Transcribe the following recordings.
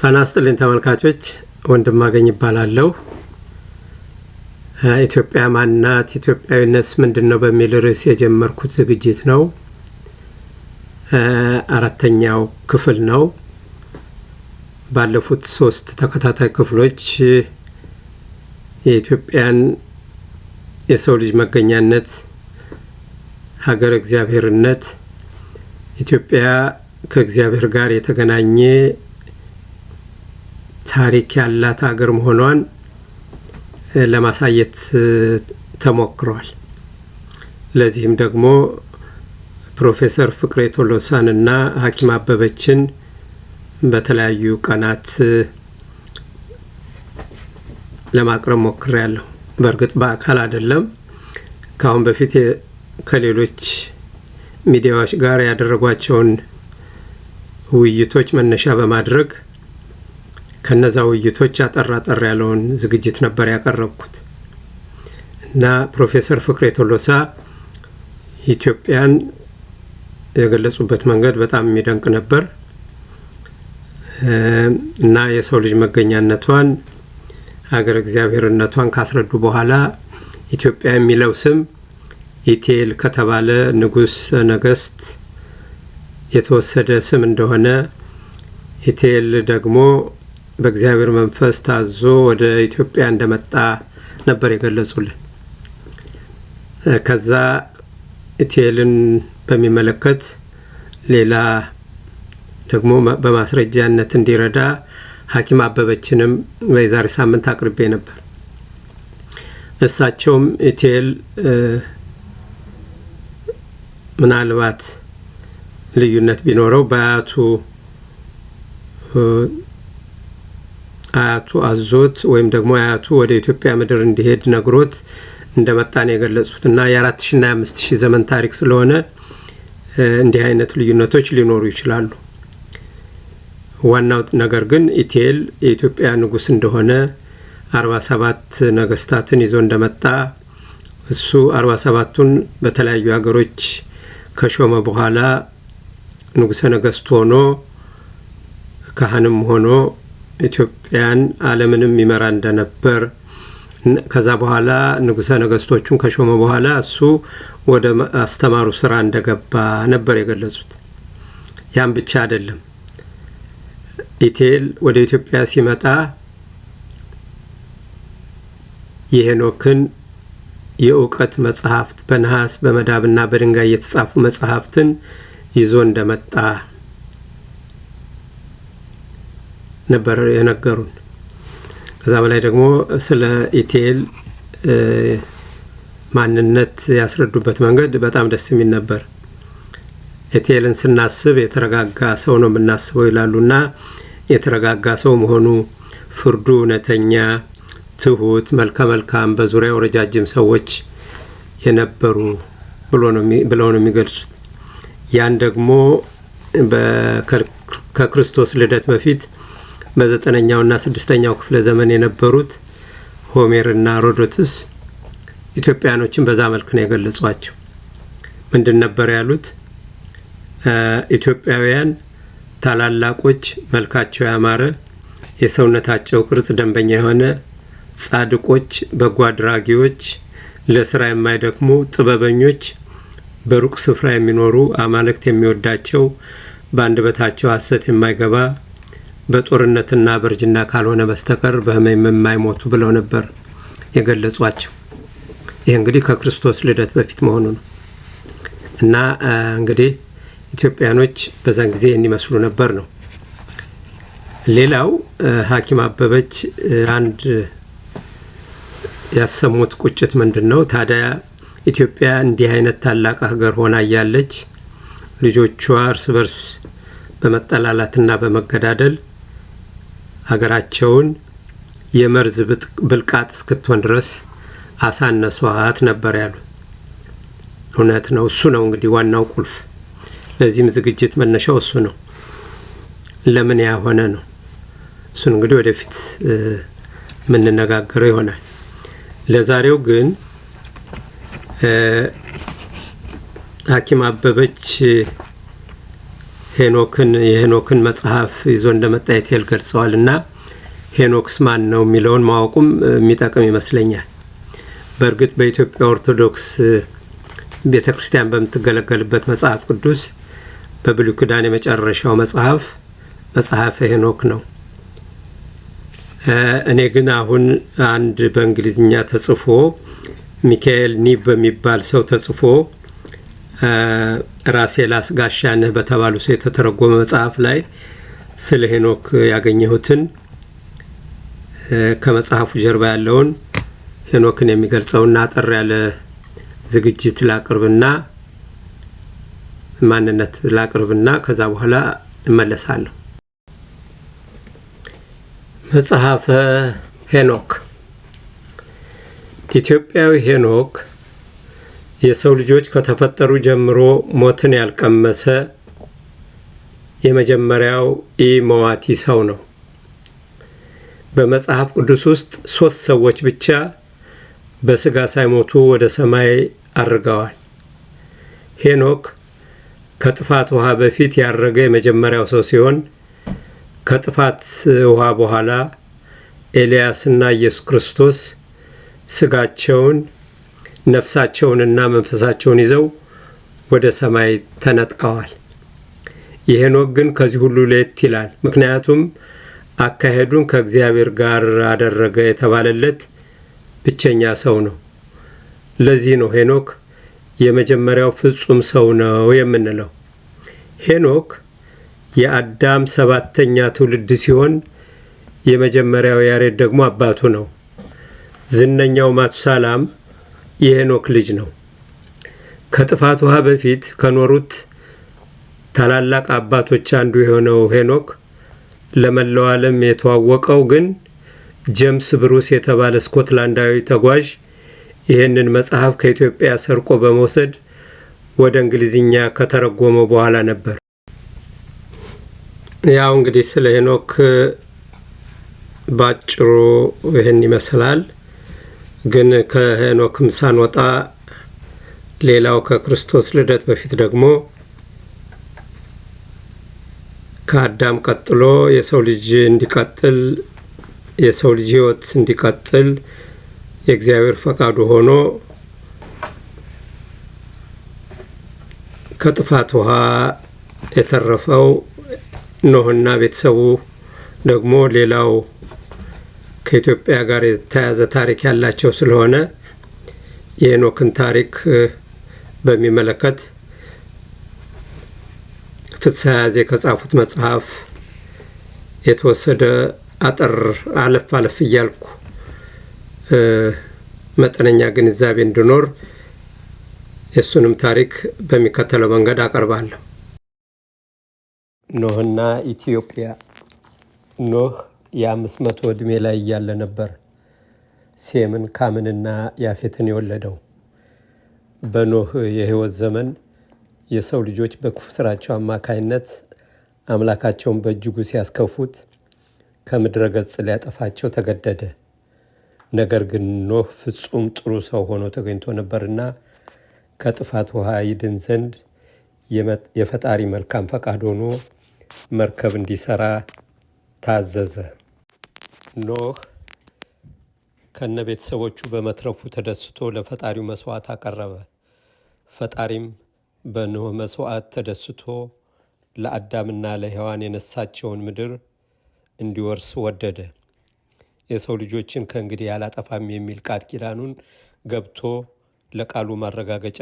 ጤና ይስጥልኝ ተመልካቾች፣ ወንድማገኝ ይባላለሁ። ኢትዮጵያ ማንናት ኢትዮጵያዊነትስ ምንድነው በሚል ርዕስ የጀመርኩት ዝግጅት ነው። አራተኛው ክፍል ነው። ባለፉት 3 ተከታታይ ክፍሎች የኢትዮጵያን የሰው ልጅ መገኛነት፣ ሀገር እግዚአብሔርነት፣ ኢትዮጵያ ከእግዚአብሔር ጋር የተገናኘ ታሪክ ያላት ሀገር መሆኗን ለማሳየት ተሞክሯል። ለዚህም ደግሞ ፕሮፌሰር ፍቅሬ ቶሎሳንና ሐኪም አበበችን በተለያዩ ቀናት ለማቅረብ ሞክሬያለሁ። በእርግጥ በአካል አይደለም። ከአሁን በፊት ከሌሎች ሚዲያዎች ጋር ያደረጓቸውን ውይይቶች መነሻ በማድረግ ከነዛ ውይይቶች አጠር ያለውን ዝግጅት ነበር ያቀረብኩት እና ፕሮፌሰር ፍቅሬ ቶሎሳ ኢትዮጵያን የገለጹበት መንገድ በጣም የሚደንቅ ነበር እና የሰው ልጅ መገኛነቷን፣ ሀገር እግዚአብሔርነቷን ካስረዱ በኋላ ኢትዮጵያ የሚለው ስም ኢቴል ከተባለ ንጉስ ነገስት የተወሰደ ስም እንደሆነ፣ ኢቴል ደግሞ በእግዚአብሔር መንፈስ ታዞ ወደ ኢትዮጵያ እንደመጣ ነበር የገለጹልን። ከዛ ኢቴልን በሚመለከት ሌላ ደግሞ በማስረጃነት እንዲረዳ ሐኪም አበበችንም በዛሬ ሳምንት አቅርቤ ነበር። እሳቸውም ኢቴል ምናልባት ልዩነት ቢኖረው በአያቱ አዞት ወይም ደግሞ አያቱ ወደ ኢትዮጵያ ምድር እንዲሄድ ነግሮት እንደመጣን የገለጹትና የ4000 እና 5000 ዘመን ታሪክ ስለሆነ እንዲህ አይነት ልዩነቶች ሊኖሩ ይችላሉ። ዋናው ነገር ግን ኢቴል የኢትዮጵያ ንጉስ እንደሆነ 47 ነገስታትን ይዞ እንደመጣ፣ እሱ 47ቱን በተለያዩ ሀገሮች ከሾመ በኋላ ንጉሰ ነገስት ሆኖ ካህንም ሆኖ ኢትዮጵያን ዓለምንም ይመራ እንደነበር፣ ከዛ በኋላ ንጉሰ ነገስቶቹን ከሾመ በኋላ እሱ ወደ አስተማሩ ስራ እንደገባ ነበር የገለጹት። ያን ብቻ አይደለም። ኢቴል ወደ ኢትዮጵያ ሲመጣ የሄኖክን የእውቀት መጽሐፍት በነሐስ በመዳብና በድንጋይ የተጻፉ መጽሐፍትን ይዞ እንደመጣ ነበር የነገሩን። ከዛ በላይ ደግሞ ስለ ኢቴል ማንነት ያስረዱበት መንገድ በጣም ደስ የሚል ነበር። ኢቴልን ስናስብ የተረጋጋ ሰው ነው የምናስበው ይላሉና የተረጋጋ ሰው መሆኑ፣ ፍርዱ እውነተኛ፣ ትሁት፣ መልካም፣ በዙሪያው ረጃጅም ሰዎች የነበሩ ብለው ነው የሚገልጹት። ያን ደግሞ ከክርስቶስ ልደት በፊት በ9ኛውና 6ኛው ክፍለ ዘመን የነበሩት ሆሜርና ሮዶትስ ኢትዮጵያኖችን በዛ መልክ ነው የገለጿቸው። ምንድን ነበር ያሉት? ኢትዮጵያውያን ታላላቆች፣ መልካቸው ያማረ፣ የሰውነታቸው ቅርጽ ደንበኛ የሆነ፣ ጻድቆች፣ በጎ አድራጊዎች፣ ለስራ የማይደክሙ፣ ጥበበኞች፣ በሩቅ ስፍራ የሚኖሩ፣ አማልክት የሚወዳቸው፣ በአንደበታቸው ሐሰት የማይገባ፣ በጦርነትና በርጅና ካልሆነ በስተቀር በህመም የማይሞቱ ብለው ነበር የገለጿቸው። ይህ እንግዲህ ከክርስቶስ ልደት በፊት መሆኑ ነው እና እንግዲህ ኢትዮጵያኖች በዛን ጊዜ የሚመስሉ ነበር ነው። ሌላው ሐኪም አበበች አንድ ያሰሙት ቁጭት ምንድነው? ታዲያ ኢትዮጵያ እንዲህ አይነት ታላቅ ሀገር ሆና ያለች ልጆቿ እርስ በርስ በመጠላላትና በመገዳደል ሀገራቸውን የመርዝ ብልቃጥ እስክትሆን ድረስ አሳነሷት ነበር ያሉ። እውነት ነው። እሱ ነው እንግዲህ ዋናው ቁልፍ። ለዚህም ዝግጅት መነሻው እሱ ነው። ለምን ያሆነ ነው? እሱን እንግዲህ ወደፊት የምንነጋገረው ይሆናል። ለዛሬው ግን ሐኪም አበበች የሄኖክን መጽሐፍ ይዞ እንደመጣ የቴል ገልጸዋልና ሄኖክስ ማን ነው የሚለውን ማወቁም የሚጠቅም ይመስለኛል። በእርግጥ በኢትዮጵያ ኦርቶዶክስ ቤተክርስቲያን በምትገለገልበት መጽሐፍ ቅዱስ በብሉይ ኪዳን የመጨረሻው መጽሐፈ ሄኖክ ነው። እኔ ግን አሁን አንድ በእንግሊዝኛ ተጽፎ ሚካኤል ኒቭ በሚባል ሰው ተጽፎ ራሴላስ ጋሻነህ በተባሉ ሰው የተተረጎመ መጽሐፍ ላይ ስለ ሄኖክ ያገኘሁትን ከመጽሐፉ ጀርባ ያለውን ሄኖክን የሚገልጸውና አጠር ያለ ዝግጅት ላቅርብና ማንነት ላቅርብና ከዛ በኋላ እመለሳለሁ። መጽሐፈ ሄኖክ። ኢትዮጵያዊ ሄኖክ የሰው ልጆች ከተፈጠሩ ጀምሮ ሞትን ያልቀመሰ የመጀመሪያው ኢመዋቲ ሰው ነው። በመጽሐፍ ቅዱስ ውስጥ 3 ሰዎች ብቻ በስጋ ሳይሞቱ ወደ ሰማይ አርገዋል። ሄኖክ ከጥፋት ውሃ በፊት ያረገ የመጀመሪያው ሰው ሲሆን ከጥፋት ውሃ በኋላ ኤልያስና ኢየሱስ ክርስቶስ ስጋቸውን ነፍሳቸውንና መንፈሳቸውን ይዘው ወደ ሰማይ ተነጥቀዋል። የሄኖክ ግን ከዚህ ሁሉ ለየት ይላል። ምክንያቱም አካሄዱን ከእግዚአብሔር ጋር አደረገ የተባለለት ብቸኛ ሰው ነው። ለዚህ ነው ሄኖክ የመጀመሪያው ፍጹም ሰው ነው የምንለው። ሄኖክ የአዳም 7ኛ ትውልድ ሲሆን የመጀመሪያው ያሬድ ደግሞ አባቱ ነው። ዝነኛው ማቱሳላም የሄኖክ ልጅ ነው። ከጥፋት ውሃ በፊት ከኖሩት ታላላቅ አባቶች አንዱ የሆነው ሄኖክ ለመላው ዓለም የተዋወቀው ግን ጄምስ ብሩስ የተባለ ስኮትላንዳዊ ተጓዥ ይህንን መጽሐፍ ከኢትዮጵያ ሰርቆ በመውሰድ ወደ እንግሊዝኛ ከተረጎመው በኋላ ነበር። ያው እንግዲህ ስለ ሄኖክ ባጭሩ ይህን ይመስላል። ግን ከሄኖክም ሳንወጣ ሌላው ከክርስቶስ ልደት በፊት ደግሞ ከአዳም ቀጥሎ የሰው ልጅ ሕይወት እንዲቀጥል የእግዚአብሔር ፈቃዱ ሆኖ ከጥፋት ውሃ የተረፈው ኖህና ቤተሰቡ ደግሞ ሌላው ከኢትዮጵያ ጋር የተያያዘ ታሪክ ያላቸው ስለሆነ የሄኖክን ታሪክ በሚመለከት ፍትሐ ያዜ ከጻፉት መጽሐፍ የተወሰደ አጠር አለፍ እያልኩ መጠነኛ ግንዛቤ እንዲኖር የሱንም ታሪክ በሚከተለው መንገድ አቀርባለሁ። ኖህና ኢትዮጵያ። ኖህ የ500 ዕድሜ ላይ እያለ ነበር ሴምን፣ ካምንና ያፌትን የወለደው። በኖህ የሕይወት ዘመን የሰው ልጆች በክፉ ስራቸው አማካይነት አምላካቸውን በእጅጉ ሲያስከፉት ከምድረ ገጽ ሊያጠፋቸው ተገደደ። ነገር ግን ኖህ ፍጹም ጥሩ ሰው ሆኖ ተገኝቶ ነበርና ከጥፋት ውሃ ይድን ዘንድ የፈጣሪ መልካም ፈቃድ ሆኖ መርከብ እንዲሰራ ታዘዘ። ኖህ ከነ ቤተሰቦቹ በመትረፉ ተደስቶ ለፈጣሪው መስዋዕት አቀረበ። ፈጣሪም በኖህ መስዋዕት ተደስቶ ለአዳምና ለሔዋን የነሳቸውን ምድር እንዲወርስ ወደደ። የሰው ልጆችን ከእንግዲህ ያላጠፋም የሚል ቃል ኪዳኑን ገብቶ ለቃሉ ማረጋገጫ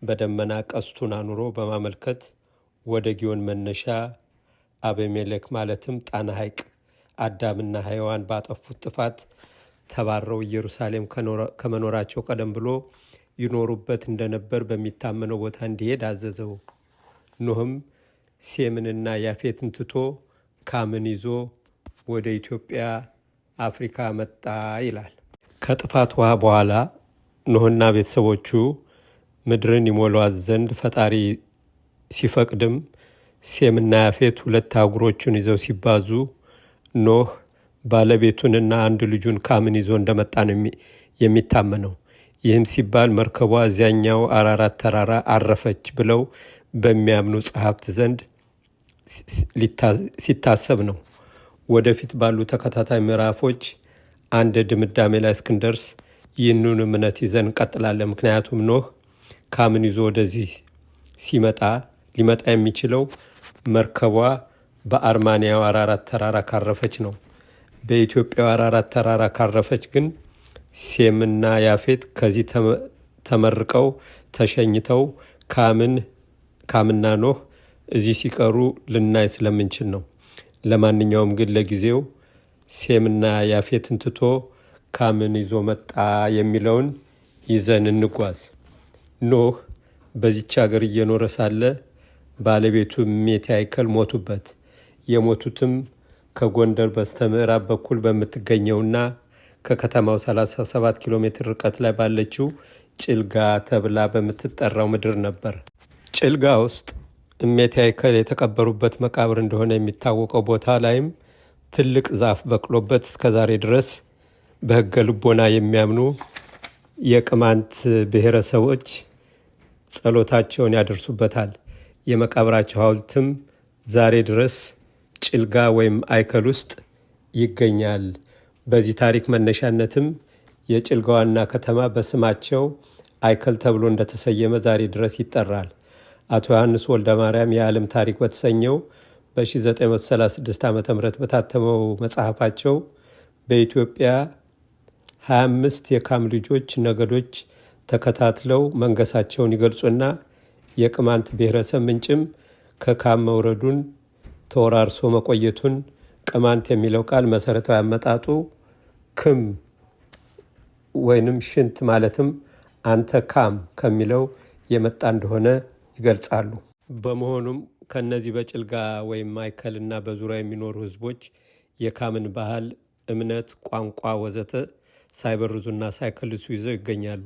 በደመና ቀስቱን አኑሮ በማመልከት ወደ ጊዮን መነሻ አቤሜሌክ ማለትም ጣና ሐይቅ አዳምና ሔዋን ባጠፉት ጥፋት ተባረው ኢየሩሳሌም ከመኖራቸው ቀደም ብሎ ይኖሩበት እንደነበር በሚታመነው ቦታ እንዲሄድ አዘዘው። ኖህም ሴምንና ያፌትን ትቶ ካምን ይዞ ወደ ኢትዮጵያ አፍሪካ መጣ ይላል። ከጥፋት ውሃ በኋላ ኖህና ቤተሰቦቹ ምድርን ይሞሏት ዘንድ ፈጣሪ ሲፈቅድም ሴምና ያፌት 2 አህጉሮችን ይዘው ሲባዙ ኖህ ባለቤቱንና አንድ ልጁን ካምን ይዞ እንደመጣ ነው የሚታመነው። ይህም ሲባል መርከቧ እዚያኛው አራራት ተራራ አረፈች ብለው በሚያምኑ ጸሐፍት ዘንድ ሲታሰብ ነው። ወደፊት ባሉ ተከታታይ ምዕራፎች አንድ ድምዳሜ ላይ እስክንደርስ ይህንን እምነት ይዘን እንቀጥላለን። ምክንያቱም ኖህ ካምን ይዞ ወደዚህ ሊመጣ የሚችለው መርከቧ በአርማንያው አራራት ተራራ ካረፈች ነው። በኢትዮጵያው አራራት ተራራ ካረፈች ግን ሴምና ያፌት ከዚህ ተመርቀው ተሸኝተው ካምና ኖህ እዚህ ሲቀሩ ልናይ ስለምንችል ነው። ለማንኛውም ግን ለጊዜው ሴምና ያፌትን ትቶ ካምን ይዞ መጣ የሚለውን ይዘን እንጓዝ። ኖህ በዚች ሀገር እየኖረ ሳለ ባለቤቱ ሜቲያይከል ሞቱበት። የሞቱትም ከጎንደር በስተ ምዕራብ በኩል በምትገኘውና ከከተማው 37 ኪሎ ሜትር ርቀት ላይ ባለችው ጭልጋ ተብላ በምትጠራው ምድር ነበር። ጭልጋ ውስጥ ሜቲያይከል የተቀበሩበት መቃብር እንደሆነ የሚታወቀው ቦታ ላይም ትልቅ ዛፍ በቅሎበት እስከዛሬ ድረስ በሕገ ልቦና የሚያምኑ የቅማንት ብሔረሰቦች ጸሎታቸውን ያደርሱበታል። የመቃብራቸው ሐውልትም ዛሬ ድረስ ጭልጋ ወይም አይከል ውስጥ ይገኛል። በዚህ ታሪክ መነሻነትም የጭልጋ ዋና ከተማ በስማቸው አይከል ተብሎ እንደተሰየመ ዛሬ ድረስ ይጠራል። አቶ ዮሐንስ ወልደ ማርያም የዓለም ታሪክ በተሰኘው በ1936 ዓ ም በታተመው መጽሐፋቸው በኢትዮጵያ 25 የካም ልጆች ነገዶች ተከታትለው መንገሳቸውን ይገልጹና የቅማንት ብሔረሰብ ምንጭም ከካም መውረዱን ተወራርሶ መቆየቱን፣ ቅማንት የሚለው ቃል መሰረታዊ አመጣጡ ክም ወይንም ሽንት ማለትም አንተ ካም ከሚለው የመጣ እንደሆነ ይገልጻሉ። በመሆኑም ከነዚህ በጭልጋ ወይም አይከልና በዙሪያ የሚኖሩ ህዝቦች የካምን ባህል፣ እምነት፣ ቋንቋ ወዘተ ሳይበርዙና ሳይከልሱ ይዘው ይገኛሉ።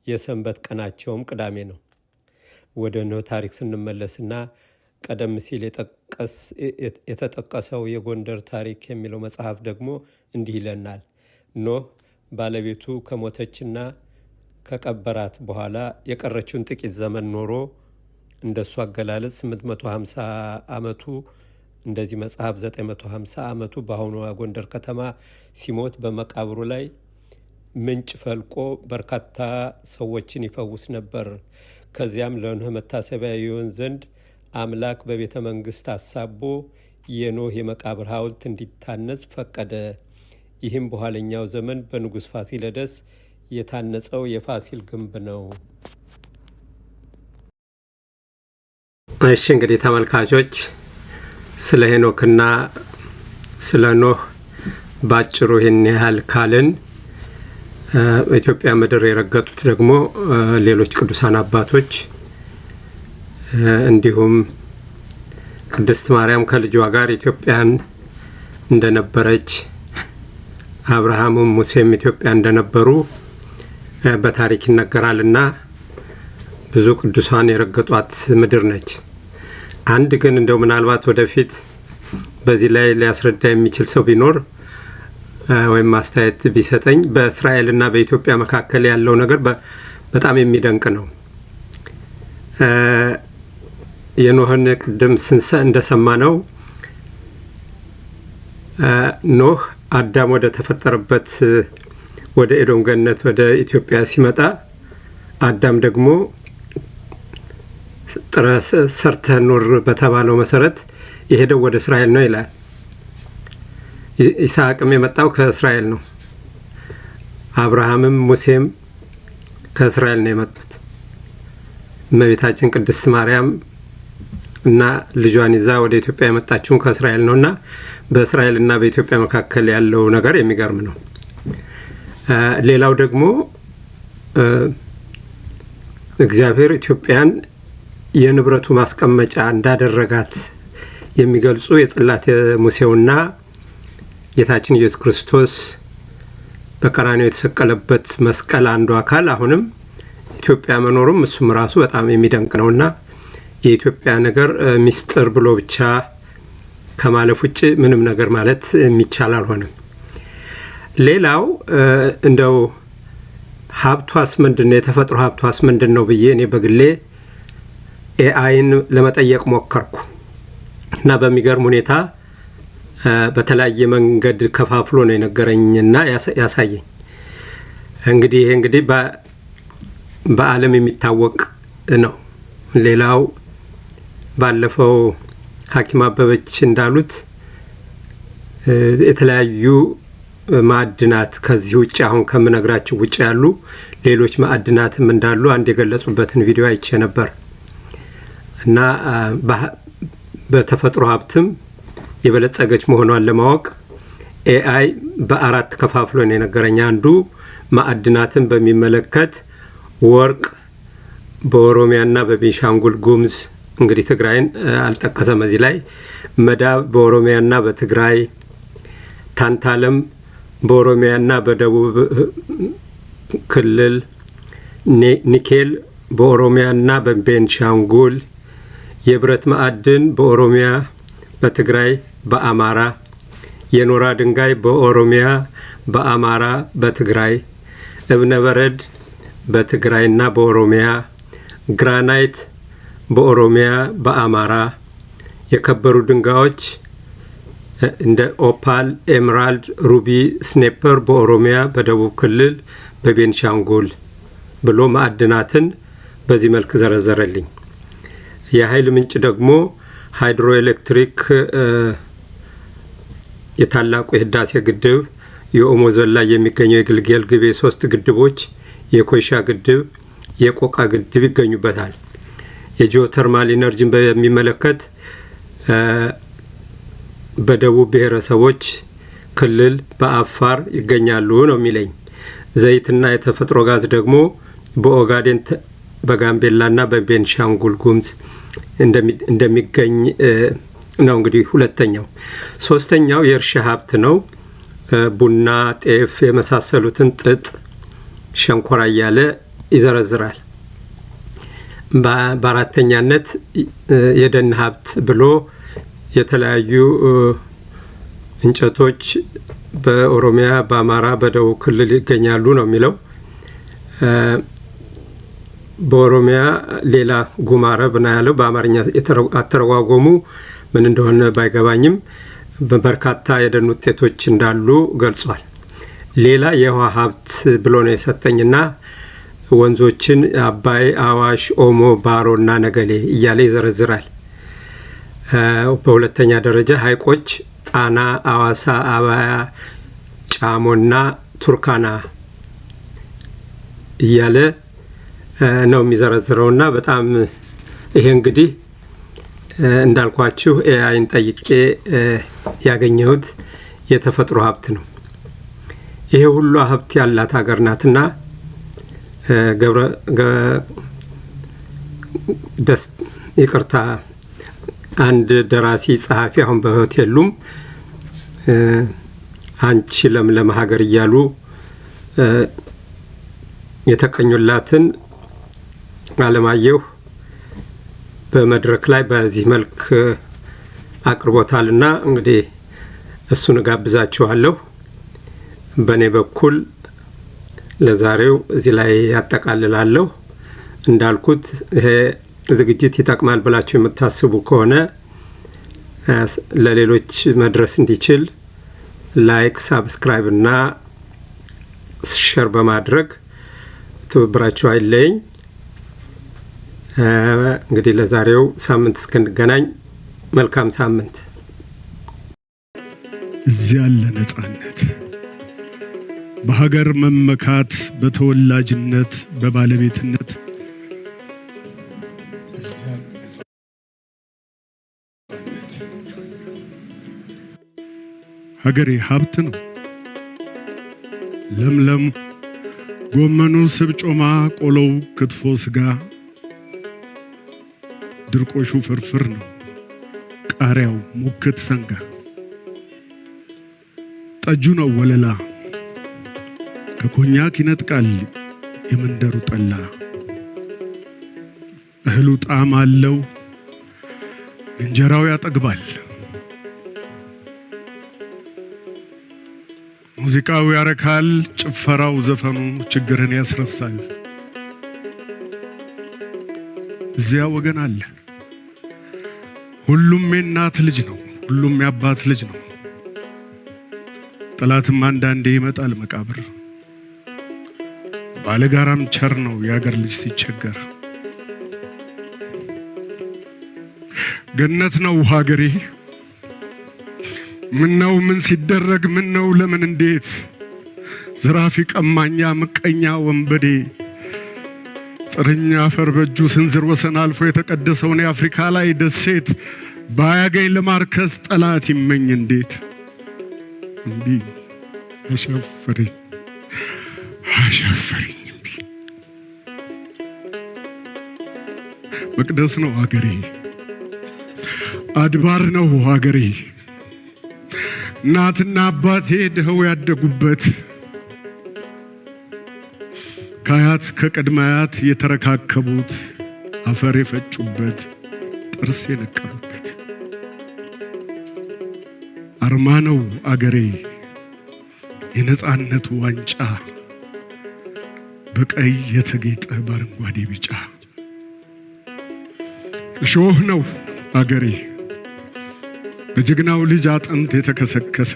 የሰንበት ቀናቸውም ቅዳሜ ነው። ወደ ኖህ ታሪክ ስንመለስና ቀደም ሲል የተጠቀሰው የጎንደር ታሪክ የሚለው መጽሐፍ ደግሞ እንዲህ ይለናል። ኖህ ባለቤቱ ከሞተችና ከቀበራት በኋላ የቀረችውን ጥቂት ዘመን ኖሮ እንደሱ አገላለጽ 850 ዓመቱ እንደዚህ መጽሐፍ 950 ዓመቱ በአሁኑ ጎንደር ከተማ ሲሞት በመቃብሩ ላይ ምንጭ ፈልቆ በርካታ ሰዎችን ይፈውስ ነበር። ከዚያም ለኖህ መታሰቢያ ይሆን ዘንድ አምላክ በቤተ መንግስት አሳቦ የኖህ የመቃብር ሐውልት እንዲታነጽ ፈቀደ። ይህም በኋለኛው ዘመን በንጉሥ ፋሲለደስ የታነጸው የፋሲል ግንብ ነው። እሺ እንግዲህ ተመልካቾች ስለ ሄኖክና ስለ ኖህ ባጭሩ ይህን ያህል ካልን በኢትዮጵያ ምድር የረገጡት ደግሞ ሌሎች ቅዱሳን አባቶች እንዲሁም ቅድስት ማርያም ከልጇ ጋር ኢትዮጵያን እንደነበረች አብርሃምም ሙሴም ኢትዮጵያ እንደነበሩ በታሪክ ይነገራልና ብዙ ቅዱሳን የረገጧት ምድር ነች። አንድ ግን እንደው ምናልባት ወደፊት በዚህ ላይ ሊያስረዳ የሚችል ሰው ቢኖር ወይም ማስተያየት ቢሰጠኝ በእስራኤልና በኢትዮጵያ መካከል ያለው ነገር በጣም የሚደንቅ ነው። የኖህን ቅድም እንደሰማነው ኖህ አዳም ወደ ተፈጠረበት ወደ ኤዶም ገነት ወደ ኢትዮጵያ ሲመጣ አዳም ደግሞ ሰርተህ ኑር በተባለው መሰረት የሄደው ወደ እስራኤል ነው ይላል። ይስሐቅም የመጣው ከእስራኤል ነው። አብርሃምም ሙሴም ከእስራኤል ነው የመጡት። እመቤታችን ቅድስት ማርያም እና ልጇን ይዛ ወደ ኢትዮጵያ የመጣችው ከእስራኤል ነውና በእስራኤልና በኢትዮጵያ መካከል ያለው ነገር የሚገርም ነው። ሌላው ደግሞ እግዚአብሔር ኢትዮጵያን የንብረቱ ማስቀመጫ እንዳደረጋት የሚገልጹ የጽላተ ሙሴውና ጌታችን ኢየሱስ ክርስቶስ በቀራንዮ የተሰቀለበት መስቀል አንዱ አካል አሁንም ኢትዮጵያ መኖሩም እሱም ራሱ በጣም የሚደንቅ ነውና የኢትዮጵያ ነገር ሚስጥር ብሎ ብቻ ከማለፍ ውጭ ምንም ነገር ማለት የሚቻል አልሆነም። ሌላው እንደው ሀብቷስ ምንድነው? የተፈጥሮ ሀብቷስ ምንድነው ብዬ እኔ በግሌ ኤአይን ለመጠየቅ ሞከርኩ። እና በሚገርም ሁኔታ በተለያየ መንገድ ከፋፍሎ ነው የነገረኝና ያሳየኝ። እንግዲህ ይሄ እንግዲህ በዓለም የሚታወቅ ነው። ሌላው ባለፈው ሐኪም አበበች እንዳሉት የተለያዩ ማዕድናት ከዚህ ውጭ አሁን ከምነግራችሁ ውጭ ያሉ ሌሎች ማዕድናትም እንዳሉ አንድ የገለጹበትን ቪዲዮ አይቼ ነበር እና በተፈጥሮ ሀብትም የበለጸገች መሆኗን ለማወቅ ኤአይ በአራት ከፋፍሎ ነው የነገረኝ። አንዱ ማዕድናትን በሚመለከት ወርቅ በኦሮሚያና በቤንሻንጉል ጉሙዝ፣ እንግዲህ ትግራይን አልጠቀሰም እዚህ ላይ፣ መዳብ በኦሮሚያና በትግራይ፣ ታንታለም በኦሮሚያና በደቡብ ክልል፣ ኒኬል በኦሮሚያና በቤንሻንጉል፣ የብረት ማዕድን በኦሮሚያ፣ በትግራይ፣ በአማራ፣ የኖራ ድንጋይ በኦሮሚያ፣ በአማራ፣ በትግራይ፣ እብነ በረድ በትግራይና በኦሮሚያ፣ ግራናይት በኦሮሚያ፣ በአማራ፣ የከበሩ ድንጋዮች እንደ ኦፓል፣ ኤምራልድ፣ ሩቢ፣ ስኔፐር በኦሮሚያ፣ በደቡብ ክልል፣ በቤንሻንጉል ብሎ ማዕድናትን በዚህ መልክ ዘረዘረልኝ። የኃይል ምንጭ ደግሞ ሃይድሮ ኤሌክትሪክ፣ የታላቁ የህዳሴ ግድብ፣ የኦሞ ዞን ላይ የሚገኘው የግልገል ግቤ 3 ግድቦች፣ የኮይሻ ግድብ፣ የቆቃ ግድብ ይገኙበታል። የጂኦተርማል ኢነርጂን በሚመለከት በደቡብ ብሔረሰቦች ክልል በአፋር ይገኛሉ ነው የሚለኝ። ዘይትና የተፈጥሮ ጋዝ ደግሞ በኦጋዴን፣ በጋምቤላና በቤንሻንጉል ጉሙዝ እንደሚገኝ ነው እንግዲህ ሁለተኛው። ሶስተኛው የእርሻ ሀብት ነው። ቡና፣ ጤፍ የመሳሰሉትን፣ ጥጥ፣ ሸንኮራ እያለ ይዘረዝራል። በአራተኛነት የደን ሀብት ብሎ የተለያዩ እንጨቶች በኦሮሚያ፣ በአማራ፣ በደቡብ ክልል ይገኛሉ ነው የሚለው። በኦሮሚያ ሌላ ጉማረብ ነው ያለው። በአማርኛ አተረጓጎሙ ምን እንደሆነ ባይገባኝም በርካታ የደን ውጤቶች እንዳሉ ገልጿል። ሌላ የውሃ ሀብት ብሎ ነው የሰጠኝና ወንዞችን አባይ፣ አዋሽ፣ ኦሞ፣ ባሮ እና ነገሌ እያለ ይዘረዝራል። በሁለተኛ ደረጃ ሀይቆች ጣና፣ አዋሳ፣ አባያ፣ ጫሞና ቱርካና እያለ ነው የሚዘረዝረውና በጣም ይሄ እንግዲህ እንዳልኳችሁ ኤአይን ጠይቄ ያገኘሁት የተፈጥሮ ሀብት ነው። ይሄ ሁሉ ሀብት ያላት ሀገር ናትና ይቅርታ አንድ ደራሲ ጸሐፊ አሁን በህይወት የሉም፣ አንቺ ለምለም ሀገር እያሉ የተቀኙላትን አለማየሁ በመድረክ ላይ በዚህ መልክ አቅርቦታልና እንግዲህ እሱን ጋብዛችኋለሁ። በእኔ በኩል ለዛሬው እዚህ ላይ ያጠቃልላለሁ። እንዳልኩት ይሄ ዝግጅት ይጠቅማል ብላችሁ የምታስቡ ከሆነ ለሌሎች መድረስ እንዲችል ላይክ፣ ሳብስክራይብ እና ሼር በማድረግ ትብብራችሁ አይለየኝ። እንግዲህ ለዛሬው ሳምንት እስክንገናኝ መልካም ሳምንት። እዚያ ያለ ነጻነት፣ በሀገር መመካት፣ በተወላጅነት፣ በባለቤትነት ሀገሬ ሀብት ነው። ለምለም ጎመኑ፣ ስብ ጮማ፣ ቆሎው፣ ክትፎ፣ ስጋ፣ ድርቆሹ ፍርፍር ነው። ቃሪያው ሙክት ሰንጋ፣ ጠጁ ነው ወለላ፣ ከኮኛክ ይነጥቃል የመንደሩ ጠላ። እህሉ ጣዕም አለው፣ እንጀራው ያጠግባል። ሙዚቃው ያረካል፣ ጭፈራው ዘፈኑ ችግርን ያስረሳል። እዚያ ወገን አለ ሁሉም የእናት ልጅ ነው፣ ሁሉም የአባት ልጅ ነው። ጠላትም አንዳንዴ ይመጣል መቃብር። ባለጋራም ቸር ነው የአገር ልጅ ሲቸገር። ገነት ነው ሀገሬ ምነው ምን ሲደረግ ምነው ለምን እንዴት ዘራፊ ቀማኛ ምቀኛ ወንበዴ ጥርኛ አፈር በእጁ ስንዝር ወሰን አልፎ የተቀደሰውን የአፍሪካ ላይ ደሴት ባያገኝ ለማርከስ ጠላት ይመኝ እንዴት እምቢ አሻፈረኝ እምቢ። መቅደስ ነው ሀገሬ አድባር ነው ሀገሬ እናትና አባቴ ደኸው ያደጉበት ከአያት ከቅድመ አያት የተረካከቡት አፈር የፈጩበት ጥርስ የነቀሉበት አርማ ነው አገሬ የነጻነት ዋንጫ በቀይ የተጌጠ በአረንጓዴ ቢጫ። እሾህ ነው አገሬ በጀግናው ልጅ አጥንት የተከሰከሰ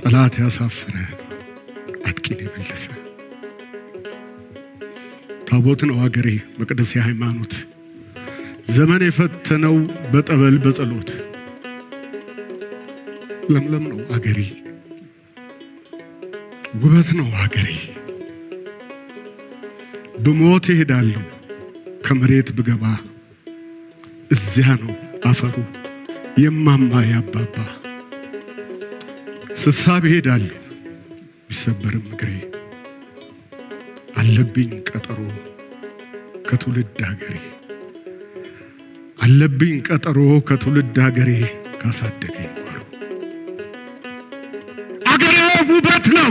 ጠላት ያሳፈረ አጥቂን የመለሰ። ታቦት ነው አገሬ መቅደስ የሃይማኖት ዘመን የፈተነው በጠበል በጸሎት። ለምለም ነው አገሬ ውበት ነው አገሬ በሞት እሄዳለሁ ከመሬት ብገባ እዚያ ነው አፈሩ የማማ ያባባ። ስሳብ እሄዳለሁ ቢሰበርም እግሬ አለብኝ ቀጠሮ ከትውልድ ሀገሬ አለብኝ ቀጠሮ ከትውልድ ሀገሬ ካሳደገኝ ጓሮ። አገሬ ውበት ነው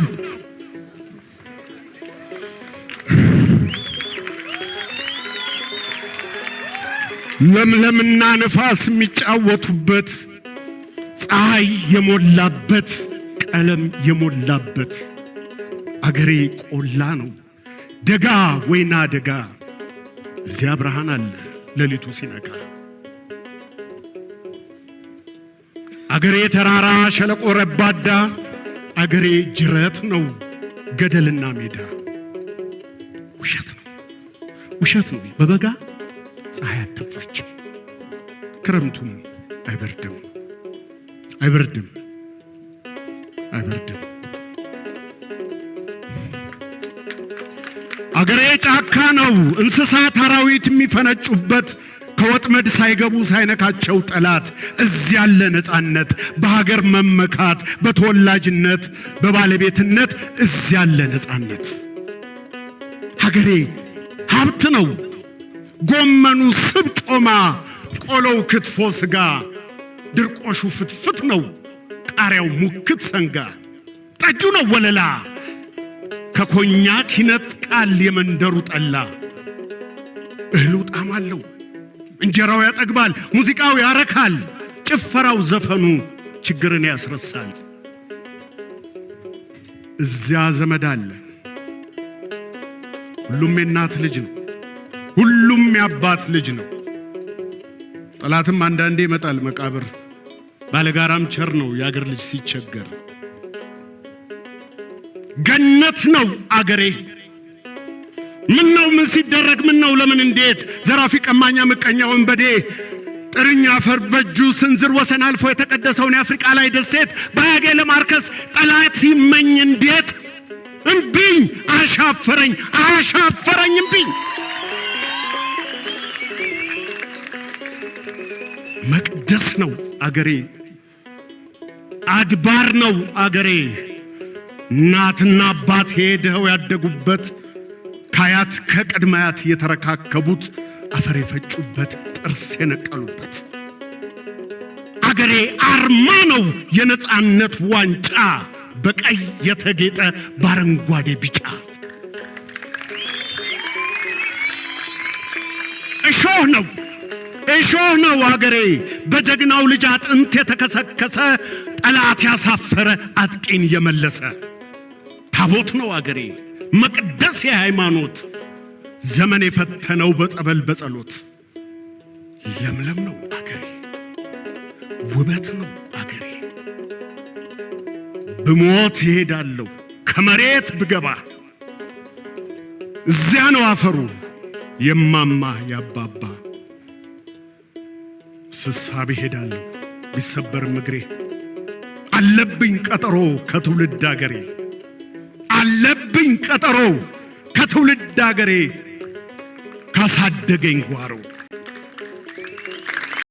ለምለምና ነፋስ የሚጫወቱበት ፀሐይ የሞላበት ቀለም የሞላበት አገሬ ቆላ ነው ደጋ ወይና ደጋ እዚያ ብርሃን አለ ሌሊቱ ሲነጋ። አገሬ ተራራ ሸለቆ ረባዳ አገሬ ጅረት ነው ገደልና ሜዳ። ውሸት ነው በበጋ ፀሐይ አትፋች ክረምቱም አይበርድም አገሬ ጫካ ነው እንስሳት አራዊት የሚፈነጩበት ከወጥመድ ሳይገቡ ሳይነካቸው ጠላት እዚያ ያለ ነፃነት በሀገር መመካት በተወላጅነት በባለቤትነት እዚያ ያለ ነፃነት። ሀገሬ ሀብት ነው ጎመኑ ስብ ጮማ ቆሎው ክትፎ ስጋ ድርቆሹ ፍትፍት ነው ቃሪያው ሙክት ሰንጋ። ጠጁ ነው ወለላ ከኮኛክ ይነጥቃል የመንደሩ ጠላ። እህሉ ጣዕም አለው እንጀራው ያጠግባል ሙዚቃው ያረካል ጭፈራው ዘፈኑ ችግርን ያስረሳል። እዚያ ዘመድ አለ ሁሉም የእናት ልጅ ነው ሁሉም የአባት ልጅ ነው። ጠላትም አንዳንዴ ይመጣል መቃብር ባለጋራም ቸር ነው የአገር ልጅ ሲቸገር። ገነት ነው አገሬ ምነው ምን ሲደረግ ምነው ለምን እንዴት ዘራፊ ቀማኛ ምቀኛ ወንበዴ ጥርኛ አፈር በእጁ ስንዝር ወሰን አልፎ የተቀደሰውን የአፍሪካ ላይ ደሴት ባያገኝ ለማርከስ ጠላት ይመኝ እንዴት። እምቢኝ አሻፈረኝ እምቢኝ። መቅደስ ነው አገሬ አድባር ነው አገሬ እናትና አባቴ ደኸው ያደጉበት ከአያት ከቅድመ አያት የተረካከቡት አፈር የፈጩበት ጥርስ የነቀሉበት አገሬ አርማ ነው የነጻነት ዋንጫ በቀይ የተጌጠ በአረንጓዴ ቢጫ። እሾህ ነው አገሬ በጀግናው ልጅ አጥንት የተከሰከሰ ጠላት ያሳፈረ አጥቂን የመለሰ። ታቦት ነው አገሬ መቅደስ የሃይማኖት ዘመን የፈተነው በጠበል በጸሎት። ለምለም ነው አገሬ፣ ውበት ነው አገሬ። ብሞት እሄዳለሁ ከመሬት ብገባ፣ እዚያ ነው አፈሩ የማማ ያባባ። ስሳብ እሄዳለሁ ቢሰበርም እግሬ፣ አለብኝ ቀጠሮ ከትውልድ አገሬ፣ አለብኝ ቀጠሮ ከትውልድ አገሬ ካሳደገኝ ጓሮ